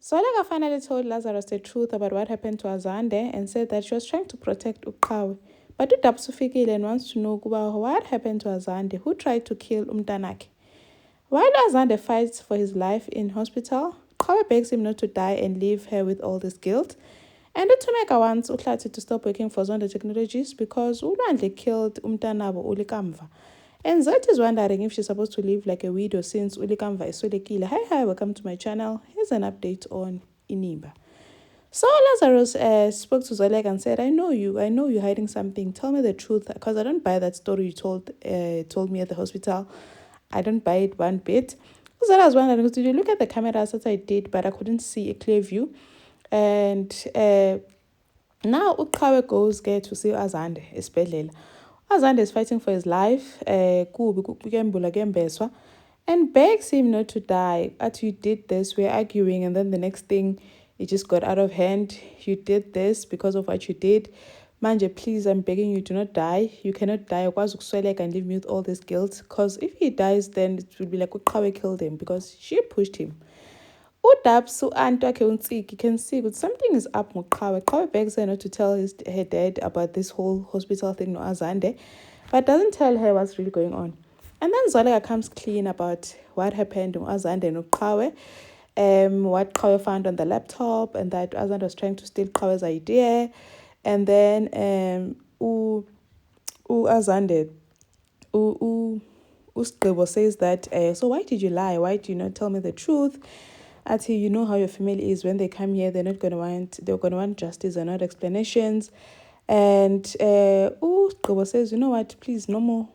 Zoleka finally told Lazarus the truth about what happened to Azande and said that she was trying to protect Uqhawe. But uDabs ufikile and wants to know what happened to Azande, who tried to kill Umtanake. While Azande fights for his life in hospital, Uqhawe begs him not to die and leave her with all this guilt. And uThumeka wants uHlathi to stop working for Zonda Technologies because uLwandle killed Umtanabo uLikamva. And Zet is wondering if she's supposed to live like a widow since uLikamva is swelekile. Hi, welcome to my channel. Here's an update on Inimba. So Lazarus spoke to Zoleka and said, I know you're hiding something. Tell me the truth, because I don't buy that story you told me at the hospital. I don't buy it one bit. So I was wondering, did you look at the cameras that I did, but I couldn't see a clear view? And now Uqhawe goes there to see Azande esibhedlela. Azande is fighting for his life, and begs him not to die. At you did this, we're arguing, and then the next thing it just got out of hand. You did this because of what you did. Manje, please, I'm begging you, do not die. You cannot die. Ukwazi and leave me with all this guilt. Because if he dies, then it will be like Uqhawe killed him because she pushed him. uDabs u-anti wakhe uNtsiki can see that something is up ngoQhawe. Qhawe begs her not to tell her dad about this whole hospital thing, no Azande, but doesn't tell her what's really going on. And then Zoleka comes clean about what happened to Azande and uQhawe, what Qhawe found on the laptop, and that Azande was trying to steal Qhawe's idea. And then Azande, uSgqibo says that, so why did you lie? Why did you not tell me the truth? Ati, you know how your family is. When they come here, they're gonna want justice and not explanations. And Gqibo says, you know what, please, no more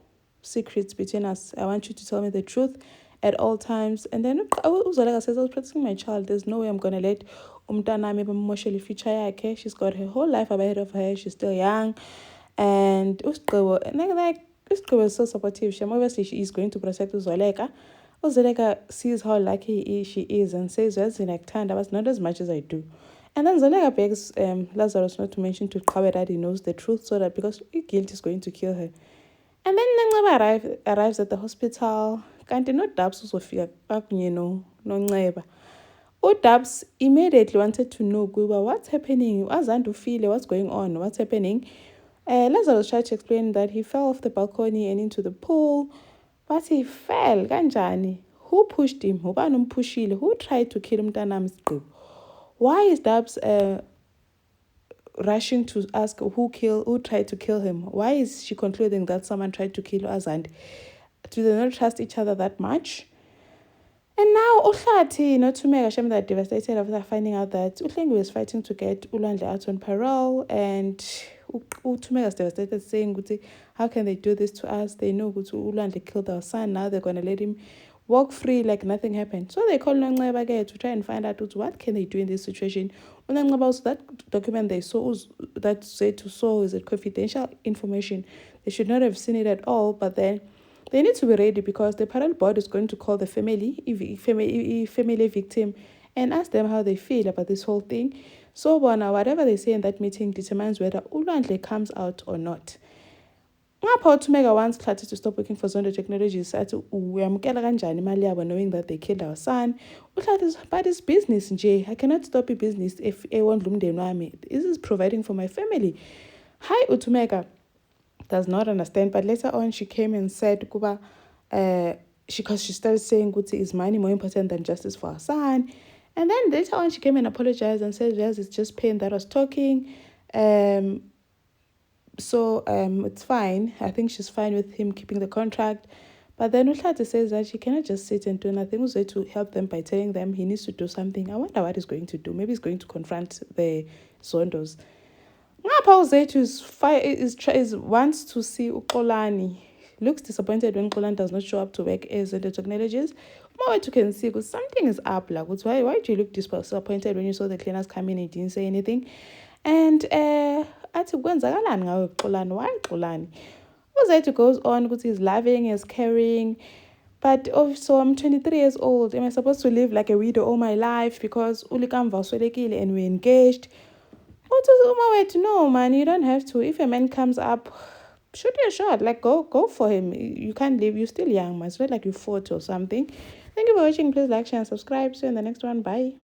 secrets between us. I want you to tell me the truth at all times. And then Zoleka says, I was protecting my child. There's no way I'm gonna let umntanami bamoshele future yakhe. She's got her whole life ahead of her. She's still young. And Gqibo, Gqibo is so supportive. Obviously she is going to protect Zoleka. Zoleka sees how lucky she is and says, well, but not as much as I do. And then Zoleka begs Lazarus not to mention to Qhawe that he knows the truth, so that because guilt is going to kill her. And then Nceba arrives at the hospital. Kanti no Dabs uzofika kakunye no Nceba. uDabs immediately wanted to know what's happening. Azandu feel what's going on, what's happening. Lazarus tried to explain that he fell off the balcony and into the pool. But he fell, kanjani? Who pushed him? Who tried to kill umntanami Sigqibo? Why is Dabs rushing to ask who tried to kill him? Why is she concluding that someone tried to kill Azande? Do they not trust each other that much? And now uHlathi noThumeka Shem are devastated after finding out that uHlengiwe is fighting to get uLwandle out on parole, and uThumeka is devastated, saying, how can they do this to us? They know uLwandle killed our son. Now they're going to let him walk free like nothing happened. So they call Nceba again to try and find out what can they do in this situation. Nceba also, that document they saw, that said to saw, is it confidential information? They should not have seen it at all, but then they need to be ready because the parole board is going to call the family victim and ask them how they feel about this whole thing. So whatever they say in that meeting determines whether uLwandle comes out or not. Ngapha uThumeka wants uHlathi to stop working for Zonda Technologies. Athi uyamukela kanjani imali yabo knowing that they killed our son. uHlathi, but it's business nje. I cannot stop a business if ewondla umndeni wami. This is providing for my family. Hi uThumeka does not understand, but later on she came and said because she started saying is money more important than justice for her son. And then later on she came and apologized and said, yes, it's just pain that was talking. So it's fine. I think she's fine with him keeping the contract. But then uHlathi says that she cannot just sit and do nothing. He's going to help them by telling them he needs to do something. I wonder what he's going to do. Maybe he's going to confront the Zondos. Ngapha uZethu wants to see uXolani. Looks disappointed when Xolani does not show up to work as Zonda Technologies. Mawethu can see because something is up. Like, why do you look disappointed when you saw the cleaners come in and didn't say anything? And athi kwenzakalani ngawe Xolani? Why Xolani? uZethu goes on because he's loving, he's caring. But also, I'm 23 years old. Am I supposed to live like a widow all my life because uLikamva uswelekile and we're engaged? No, man, you don't have to. If a man comes up, shoot your shot. Like, go for him. You can't live. You're still young, man. It's not like you're 40 or something. Thank you for watching. Please like, share, and subscribe. See you in the next one. Bye.